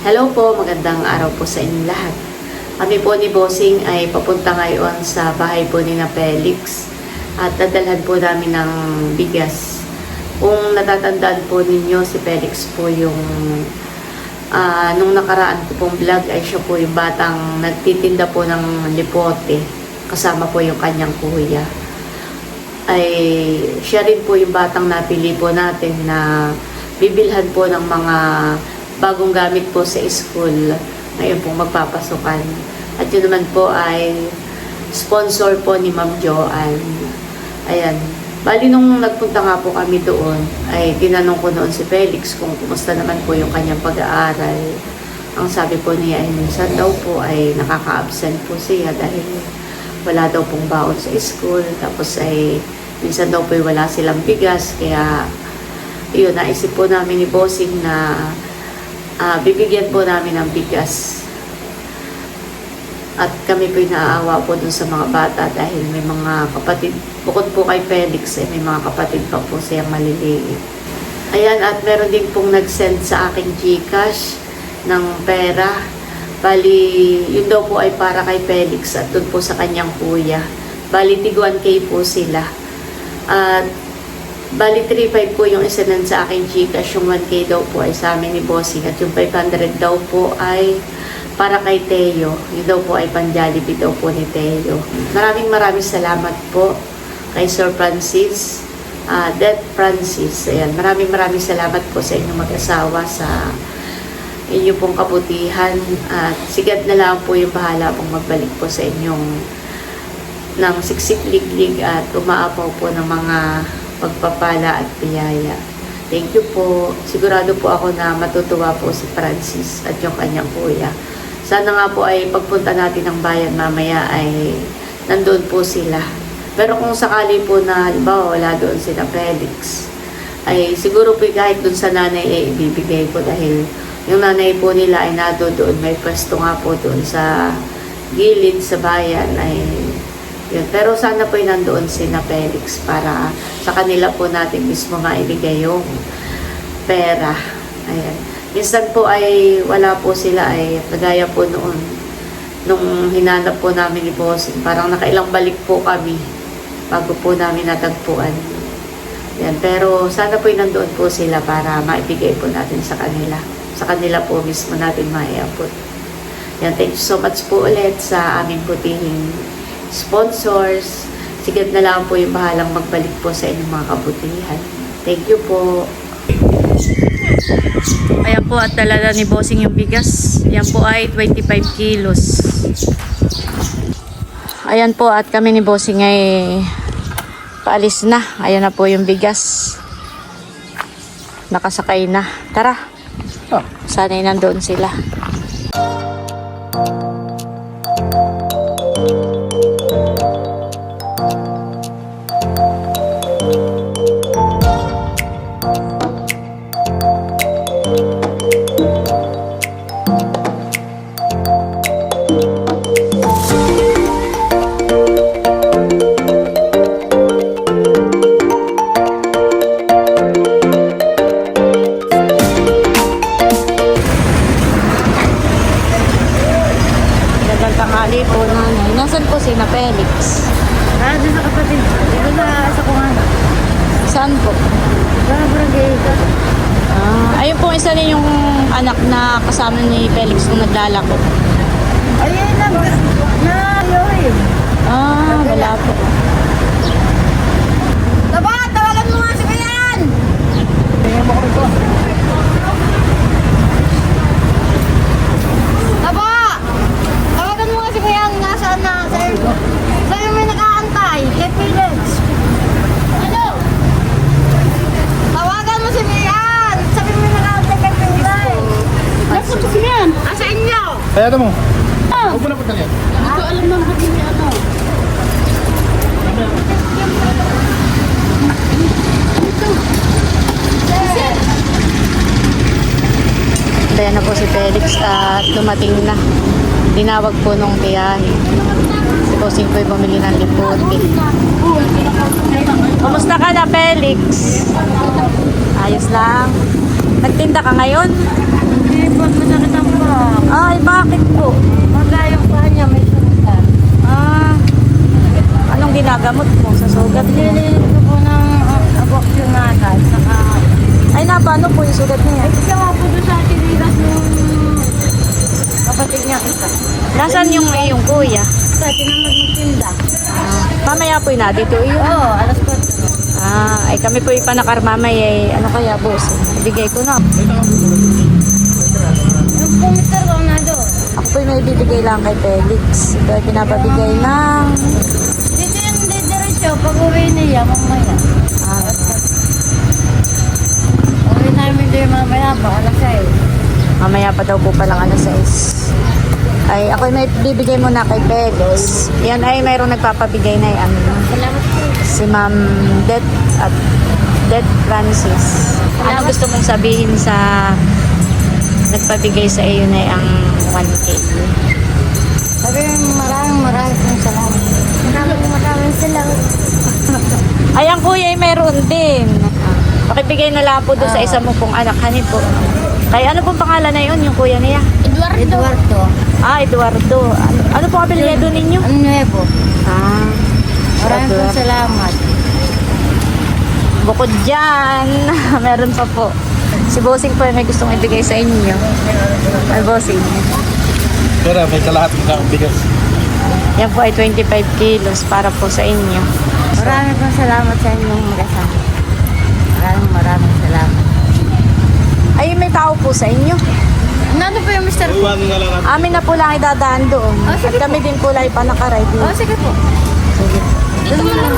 Hello po, magandang araw po sa inyong lahat. Kami po ni Bossing ay papunta ngayon sa bahay po ni na Felix at dadalhan po namin ng bigas. Kung natatandaan po ninyo, si Felix po yung nung nakaraan ko pong vlog ay siya po yung batang nagtitinda po ng lipote kasama po yung kanyang kuya. Ay siya rin po yung batang napili po natin na bibilhan po ng mga bagong gamit po sa school ngayon pong magpapasukan. At yun naman po ay sponsor po ni Ma'am Joanne. Ayan. Bali nung nagpunta nga po kami doon, ay tinanong ko noon si Felix kung kumusta naman po yung kanyang pag-aaral. Ang sabi po niya ay minsan daw po ay nakaka-absent po siya dahil wala daw pong baon sa school. Tapos ay minsan daw po ay wala silang bigas. Kaya yun, naisip po namin ni Bossing na bibigyan po namin ng bigas. At kami po naaawa po dun sa mga bata dahil may mga kapatid, bukod po kay Felix, may mga kapatid pa po siyang maliliit. Ayan, at meron din pong nag-send sa aking GCash ng pera. Bali, yun daw po ay para kay Felix at dun po sa kanyang kuya. Bali, tig 1K po sila. At bali, 3.5 po yung isinend sa aking GCash. Yung 1K daw po ay sa amin ni Bossing. At yung 500 daw po ay para kay Teo. Yun daw po ay pan-Jollibee daw po ni Teo. Maraming salamat po kay Sir Francis. Det Francis. Ayan, maraming salamat po sa inyong mag-asawa sa inyo pong kabutihan. At sigat na lang po yung bahala pong magbalik po sa inyong ng siksik-liglig at umaapaw po ng mga pagpapala at biyaya. Thank you po. Sigurado po ako na matutuwa po si Francis at yung kanyang kuya. Sana nga po ay pagpunta natin ng bayan mamaya ay nandun po sila. Pero kung sakali po na halimbawa wala doon sila Felix, ay siguro po kahit doon sa nanay ay ibibigay ko dahil yung nanay po nila ay doon. May pwesto nga po doon sa gilid sa bayan ay yun. Pero sana po ay nandoon sila Felix para sa kanila po natin mismo nga ibigay yung pera. Ayan. Minsan po ay wala po sila ay kagaya po noon nung hinanap po namin ni Bossing. Parang nakailang balik po kami bago po namin natagpuan. Yan. Pero sana po ay nandoon po sila para maibigay po natin sa kanila. Sa kanila po mismo natin maiabot. Yan. Thank you so much po ulit sa aming putihing sponsors. Sigad na lang po yung bahalang magbalik po sa inyong mga kabutihan. Thank you po. Ayan po at dala ni Bossing yung bigas. Yan po ay 25 kilos. Ayan po at kami ni Bossing ay paalis na. Ayan na po yung bigas. Nakasakay na. Tara. Sana'y nandoon sila. Tanghali po nanay. Nasaan po si na Felix? Doon sa kapatid. Dito sa Kuhana. Saan po? Sa barangay. Ayun po isa rin yung anak na kasama ni Felix nung naglalako. Ayun lang. Yoy. Wala po. Taba, tawagan mo nga si Bayan! Taba! Tawagan mo nga si Bayan. Nasaan na? Sa'yo may nakaantay. Kay Felix. Ano? Tawagan mo si Bayan. Sabi mo may nakaantay kay Felix. Nasaan si Bayan? Sa inyo. Kaya mo. Huwag mo na punta niya. Hindi ko alam ng hati ni ano. Ayan na po si Felix at dumating na. Tinawag po nung tiyahe. Si Bossing po'y bumili ng lipote. Kumusta ka na, Felix? Ayos lang. Nagtinda ka ngayon? ba't masakit ang paa? Ay, bakit po? Magayang paa niya, may sugat. Ah, anong ginagamot mo sa sugat mo? Nililit ko po ng abortionada. Saka, Ay, paano po yung sugat niya? kasi ako po doon sa tinilas nung kapatid niya isa. Nasaan yung iyong kuya? Kasi tinamad magtinda. Mamaya po na dito iyo. Oo, alas 4. Ay kami po ipanakar mamaya ano kaya boss? Ibigay ko na. Yung pumitar ko na doon. Ako po may bibigay lang kay Felix. Ito ay pinapabigay ng... Dito yung didiretso, pag uwi niya, mamaya. Uwi namin doon mamaya pa, alas 6. Mamaya pa daw po palang alas 6. Ay ako may bibigay muna kay Felix. Yan ay mayroong nagpapabigay na yan. Salamat po. Si Ma'am Det at Det Francis. Ano gusto mong sabihin sa nagpabigay sa iyo na ang 1K? Sabi maraming pong salamat. Maraming salamat. Ay, ang kuya ay meron din. Pakibigay na lang po doon sa isa mo pong anak. Hani po. Kaya ano pong pangalan na yun, yung kuya niya? Eduardo. Eduardo. Ano pong apelyido ninyo? Ano nuevo? Maraming Eduardo. pong salamat. Bukod dyan, meron pa po. Si Bossing po ay may gustong ibigay sa inyo. Ay, Bossing. Pero may kalahati na ang bigas. Yan po ay 25 kilos para po sa inyo. Maraming pong salamat sa inyong mag-asawa. Maraming salamat. Ay, may tao po sa inyo. Nandun po yung Mr. Po. Iwanan nga lang natin. Amin na po lang idadaan doon. Oh, sige At kami din po lang ipanakaray din. Oh, sige po. Sige. Dito mo lang.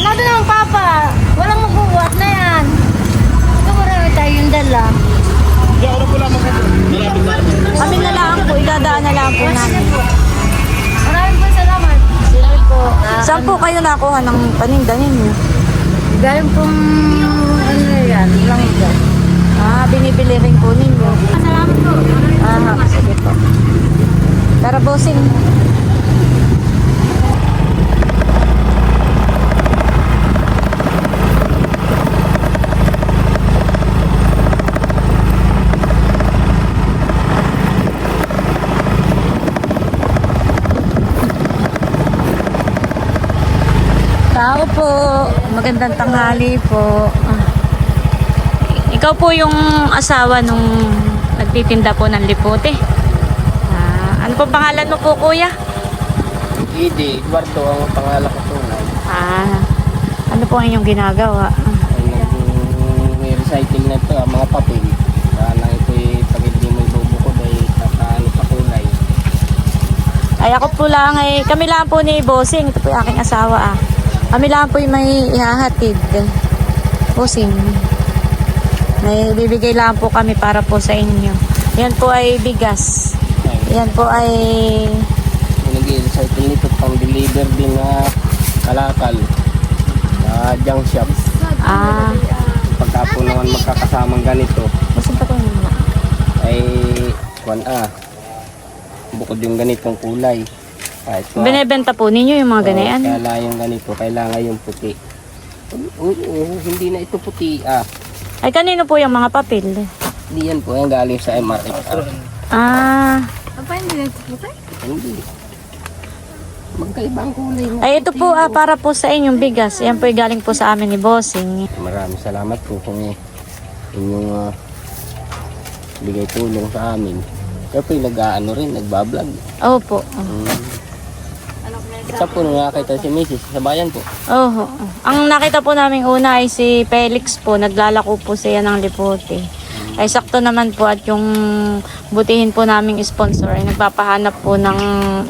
Nandun naman, Papa. Walang magbubuhat na yan. Ito marami tayong dala. Hindi ako na po lang malapit na. Amin na lang po, idadaan na lang po namin. Maraming po salamat. Sige po. Saan po kayo nakuha ng paninda ninyo? Galing pong ano yan, langga. Binibili rin po ninyo. Salamat po. Sige po. Tara, Bossing. Tao po. Magandang tanghali po. Ikaw po yung asawa nung nagtitinda po ng lipote. Ano po pangalan mo po, kuya? Hindi, Eduardo ang pangalan ko tunay. Ano po ang inyong ginagawa? Ay nag-recycle na ito, mga papel. Kaya lang ito'y pag hindi mo ibubukod ay kakaano pa kulay. Ay ako po lang kami lang po ni Bossing. Ito po yung aking asawa Kami lang po yung may ihahatid. Bossing. May bibigay lang po kami para po sa inyo. Yan po ay bigas. Yan po ay... Nag-recycle nito pang deliver din na kalakal. Sa junk shop. Pagka po naman magkakasamang ganito, Bossing pa tayo muna. ay bukod yung ganitong kulay. Kahit Binebenta po ninyo yung mga ganayan? Kaya yung ganito, kailangan yung puti. Hindi na ito puti. Ay kanino po yung mga papel? Hindi yan po, yung galing sa MRFR. Papa, hindi nagtutupa? Hindi. Magkaibang kulay nga. Ay ito po para po sa inyong bigas. Yan po ay galing po sa amin ni Bossing. Maraming salamat po kung inyong bigay tulong sa amin. Kaya po yung nag-aano rin, nagbablog. Opo. Isa po nung nakakita si Mrs. sa bayan po. Oho. Ang nakita po namin una ay si Felix po. Naglalako po siya ng lipote. Ay sakto naman po at yung butihin po naming sponsor ay nagpapahanap po ng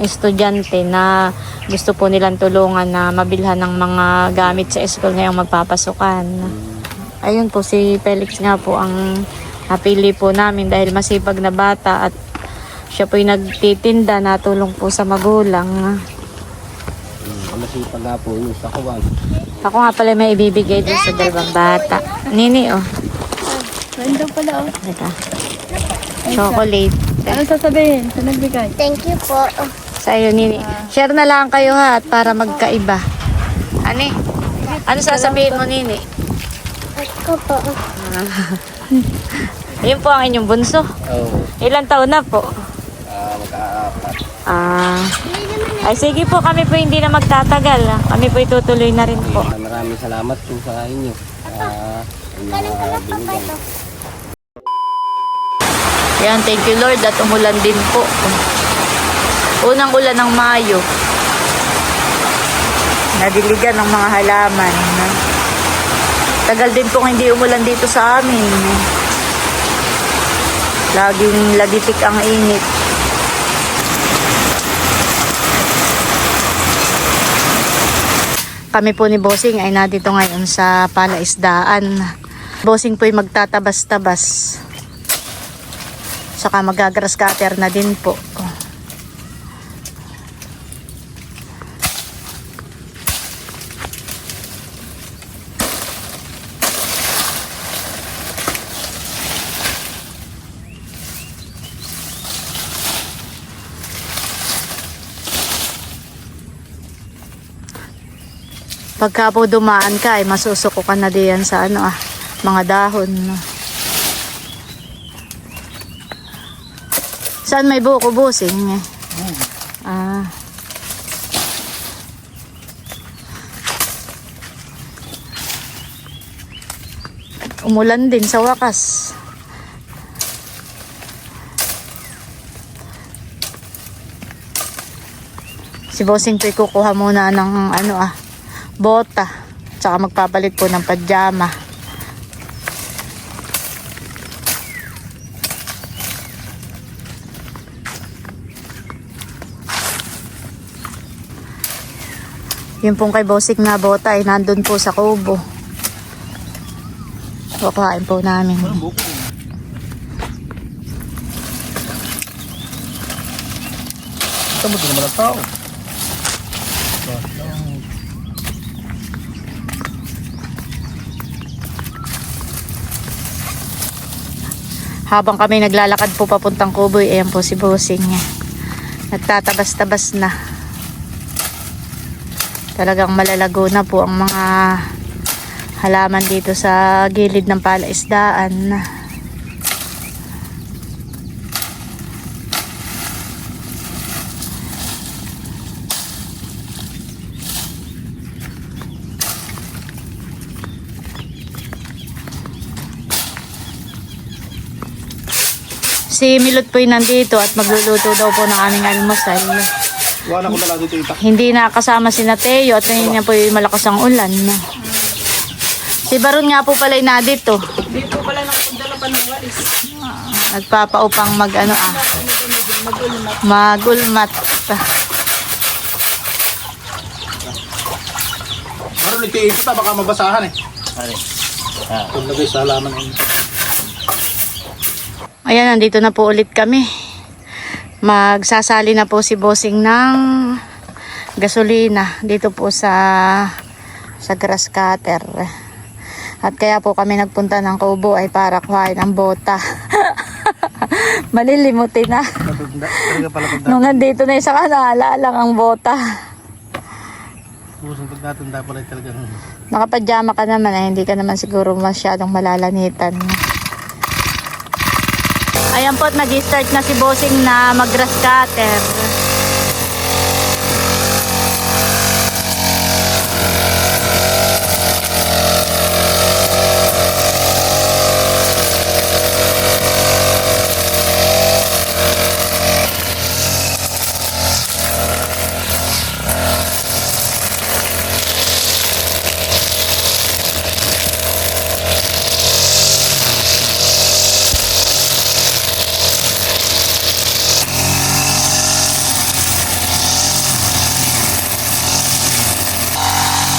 estudyante na gusto po nilang tulungan na mabilhan ng mga gamit sa school ngayong magpapasukan. Ayun po si Felix nga po ang napili po namin dahil masipag na bata at siya po yung nagtitinda na tulong po sa magulang. Masipag nga po yun sa kuwan. Ako nga pala may ibibigay din sa dalawang bata. Nini, Ganda pala, oh. Ito. Chocolate. Ano sasabihin sa nagbigay? Thank you po. Sa iyo, Nini. Share na lang kayo ha at para magkaiba. Ani? Ano sasabihin mo, Nini? Ako po. Yun po ang inyong bunso. Oo. Ilang taon na po? Mag-aapat. Ay sige po, kami po hindi na magtatagal. Kami po itutuloy na rin po. Maraming salamat po sa inyo. Mga binigyan. Yan, thank you Lord at umulan din po. Unang ulan ng Mayo. Nadiligan ng mga halaman. Tagal din pong hindi umulan dito sa amin. Laging lagitik ang init. Kami po ni Bossing ay nandito ngayon sa palaisdaan. Bossing po'y magtatabas-tabas. Saka magagrass cutter na din po. Pagka po dumaan ka ay masusuko ka na diyan sa mga dahon. Saan may buko, Bossing? Umulan din sa wakas. Si Bossing po'y kukuha muna ng bota. Tsaka magpapalit po ng pajama. Yung pong kay Bossing na bota ay nandun po sa kubo. Kukuhain po namin. Ito mo din naman ang tao. Habang kami naglalakad po papuntang Kuboy, ayan po si Bossing. Nagtatabas-tabas na. Talagang malalago na po ang mga halaman dito sa gilid ng palaisdaan. Si Milot po'y nandito at magluluto daw po ng aming almusal. Wala ko na lang dito itak. Hindi nakasama si Nateo at ngayon niya po'y malakas ang ulan. Si Baron nga po pala na dito. Hindi po pala nakapagdala pa ng walis. Nagpapaupang magulmat. Meron ito itak, baka mabasahan eh. Kung lagay sa halaman ay Ayan, nandito na po ulit kami. Magsasali na po si Bossing ng gasolina dito po sa grass cutter. At kaya po kami nagpunta ng Kubo ay para kuhain ang bota. Malilimutin na. talaga pala pag Nung nandito na yung sa kanala lang ang bota. Pusong pag natanda pala talaga. Nakapajama ka naman ay hindi ka naman siguro masyadong malalanitan. Ayan po at nag-start na si Bossing na mag-grass cutter.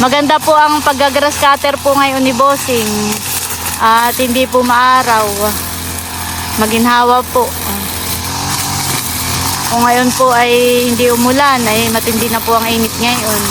Maganda po ang pag-grass cutter po ngayon ni Bossing. At hindi po maaraw. Maginhawa po. Kung ngayon po ay hindi umulan, ay matindi na po ang init ngayon.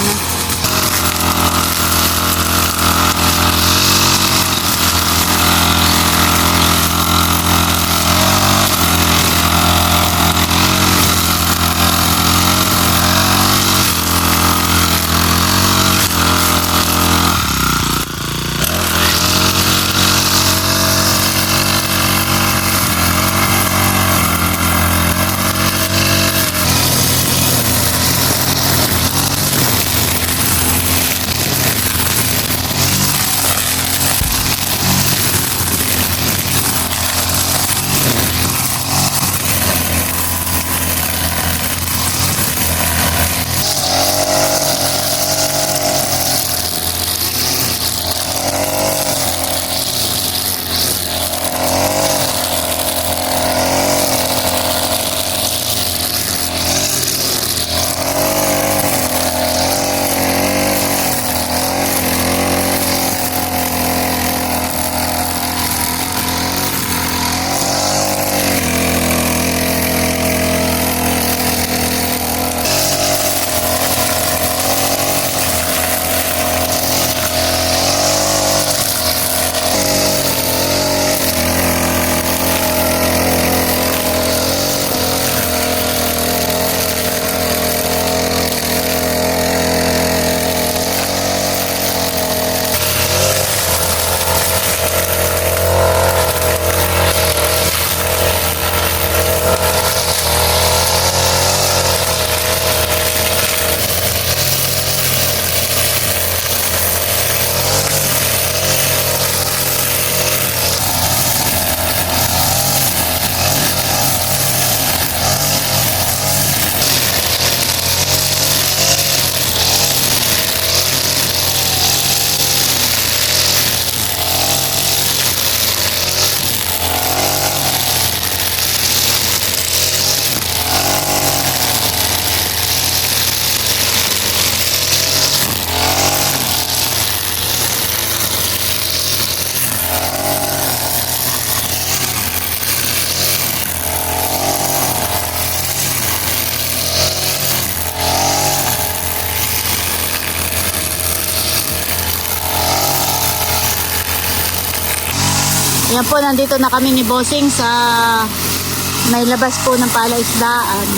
Ayan po, nandito na kami ni Bossing sa may labas po ng palaisdaan.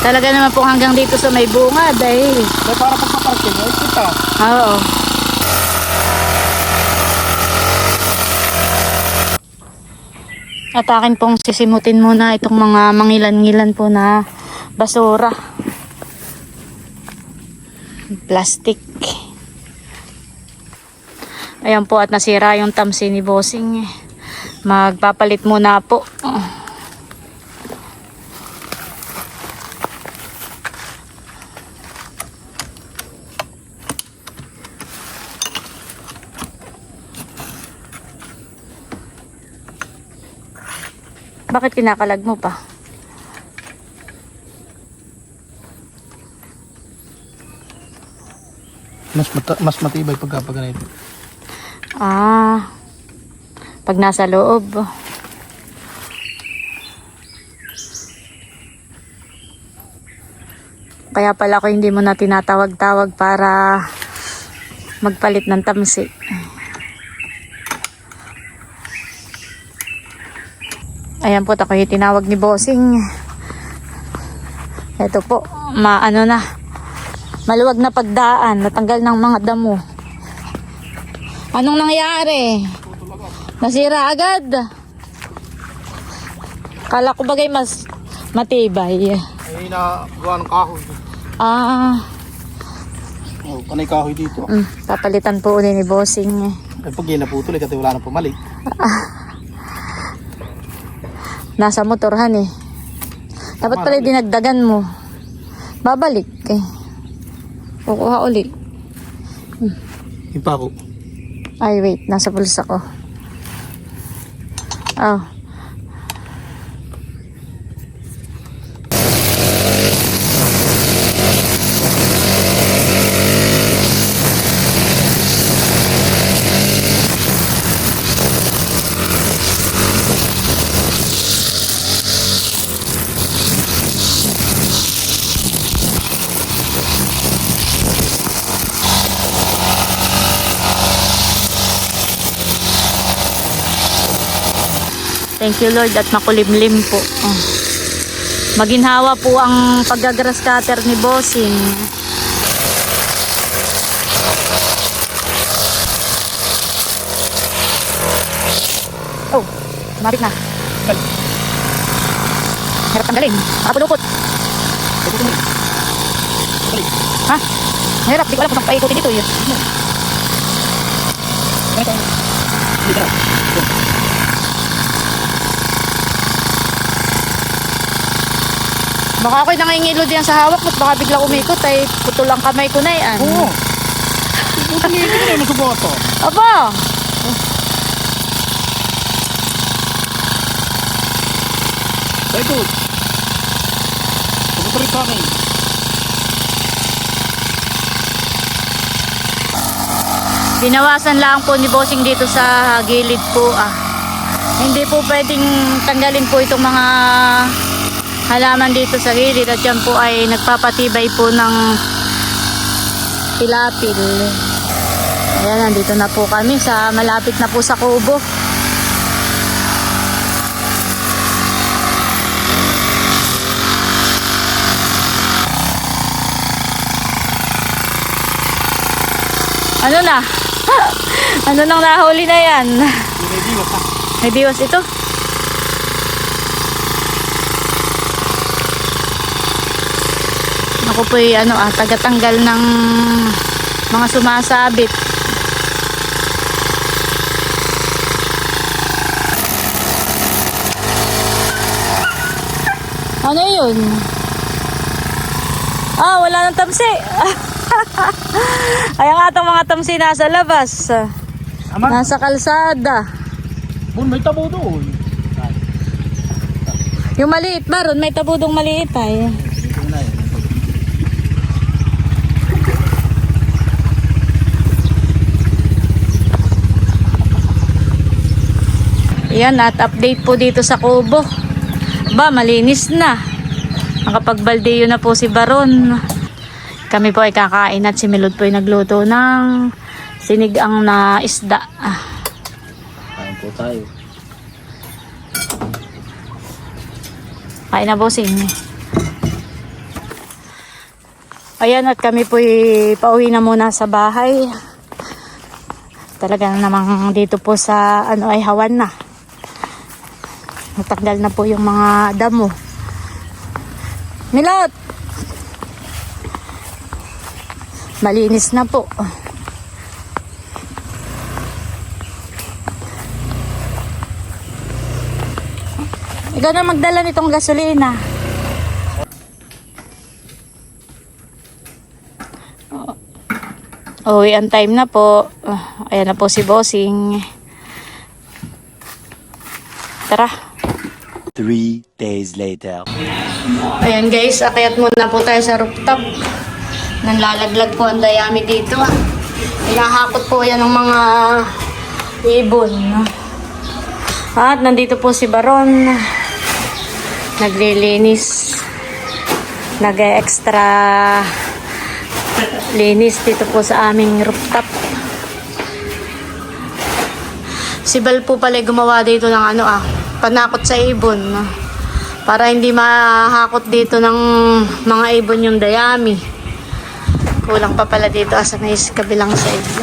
Talaga naman po hanggang dito sa may bunga dahil. Ay, para pagpaparking, ay kita. Oo. At akin pong sisimutin muna itong mga mangilan-ngilan po na basura. Plastic. Ayan po at nasira yung tamsi ni Bossing. Magpapalit muna po. Bakit kinakalag mo pa? Mas matibay pagka ganito. Ah, pag nasa loob. Kaya pala ako hindi mo na tinatawag-tawag para magpalit ng tamsi. Ayan po, ako yung tinawag ni Bossing. Ito po, maano na. Maluwag na pagdaan, natanggal ng mga damo. Anong nangyari? Nasira agad. Kala ko bagay mas matibay. Ay, nagawa ng kahoy. Ah, Oh, panay kahoy dito. papalitan po ulit ni Bossing. Ay, pag naputol, kasi wala nang pumalik. Nasa motorhan eh. Dapat pala dinagdagan mo. Babalik eh. Kukuha ulit. Yung pa ako. Ay wait, nasa pulsa ko. Oh. Thank you Lord at makulimlim po. Oh. Maginhawa po ang paggagrass cutter ni Bossing. Oh, mabit na. Hirap tanggalin. Nakapulupot. Ha? Hirap. Di ko alam kung saan paikutin dito. Baka ako'y nangingilo diyan sa hawak at baka bigla umikot ay putol ang kamay ko na yan. Oo. Puto nito na yung masuboto. Aba! Very good. Pumunta rin sa akin. Binawasan lang po ni Bossing dito sa gilid po Hindi po pwedeng tanggalin po itong mga halaman dito sa gilid at yan po ay nagpapatibay po ng pilapil. Ayan, nandito na po kami sa malapit na po sa kubo. Ano na? Ano nang nahuli na yan? May diwas ha. May diwas ito? Ako po ay tagatanggal ng mga sumasabit. Ano yun? Wala nang tamsi. Ay nga itong mga tamsi nasa labas. Nasa kalsada. Bun, may tabo doon. Yung maliit ba ron? May tabudong maliit ay. Yan at update po dito sa kubo. Ba, malinis na. Nakapagbaldeyo na po si Baron. Kami po ay kakain at si Milod po ay nagluto ng sinigang na isda. Kain po tayo. Kain na bossing. Ayan at kami po ay pauwi na muna sa bahay. Talaga namang dito po sa ay hawan na. Natanggal na po yung mga damo. Milot! Malinis na po. Ikaw na magdala nitong gasolina. Uwi ang time na po. Ayan na po si Bossing. Tara. 3 days later. Ayan guys, akyat muna po tayo sa rooftop. Nanlalaglag po ang dayami dito. Hinahakot po yan ng mga ibon. At nandito po si Baron. Naglilinis. Nag-extra linis dito po sa aming rooftop. Si Bal po pala gumawa dito ng panakot sa ibon. Para hindi mahakot dito ng mga ibon yung dayami. Kulang pa pala dito sa may kabilang side.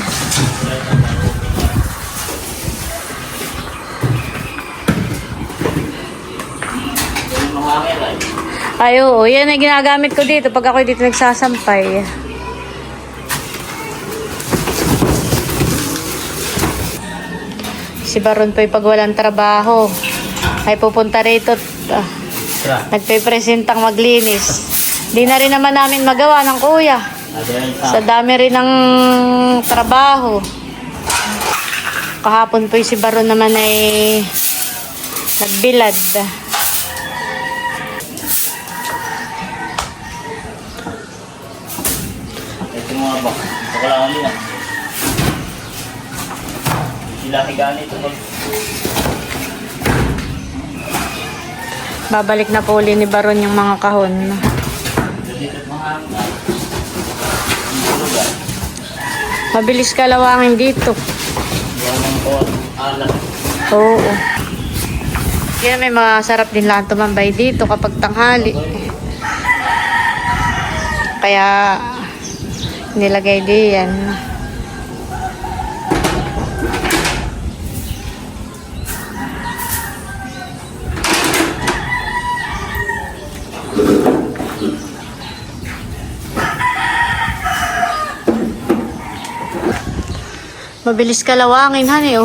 Ay, oo. Yan ay ginagamit ko dito pag ako dito nagsasampay. Si Baron po pag walang trabaho ay pupunta rito at nagpe-presentang maglinis. Di na rin naman namin magawa ng kuya. Sa dami rin ng trabaho. Kahapon po si Baron naman ay nagbilad. Ito mga bak. Ito ko lang nila. Sila higani ito. Babalik na po uli ni Baron yung mga kahon. Mabilis kalawangin dito. Oo. Kaya may masarap din lang tumambay dito kapag tanghali. Kaya nilagay diyan. Mabilis kalawangin, honey.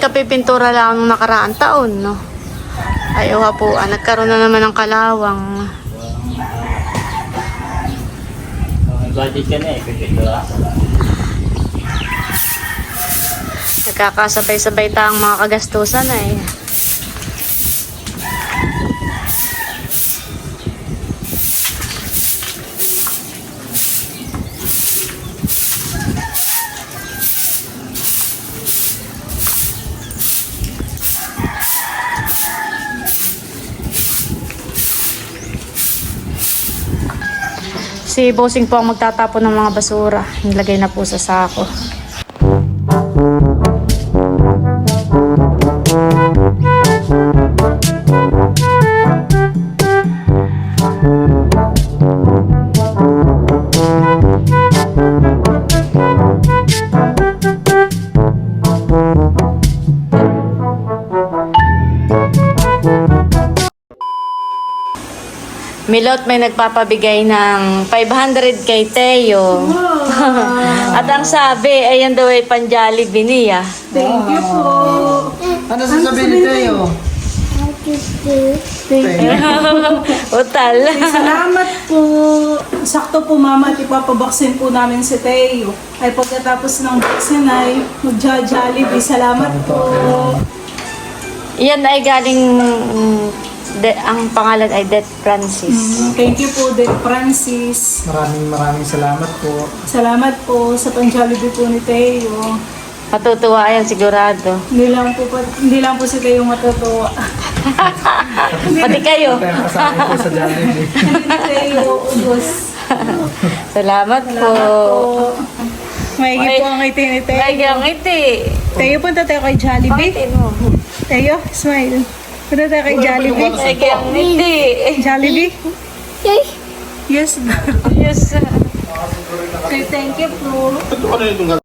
Kapipintura lang nung nakaraang taon, no? Ay, po. Nagkaroon na naman ng kalawang. Budget ka na pipintura. Nagkakasabay-sabay tayong mga kagastusan, Si Bossing po ang magtatapon ng mga basura. Nilagay na po sa sako. Milot may nagpapabigay ng 500 kay Teo. At ang sabi, ayan daw ay pan-Jollibee niya. Thank you po. Ano sasabihin ni Teo? Utal. Salamat po. Sakto po mama at ipapabaksin po namin si Teo. Ay pagkatapos ng baksin ay magja-Jollibee. Salamat po. Yan ay galing ang pangalan ay Det Francis. Thank you po, Del Francis. Maraming salamat po. Salamat po sa pang-Jollibee po ni Teo. Matutuwa yan sigurado. Hindi lang po si Teo matutuwa. Pati kayo. Kasama po sa Jollibee. Hindi ni Teo, ubos. Salamat po. Maigi po ang ngiti ni Teo. Ay, ang ngiti. Teo, punta tayo kay Jollibee. Pakitin mo. Teo, smile. Punta tayo kay Jollibee. Ay, ang ngiti. Jollibee? Yes. Yes. Thank you po. Ano yun itong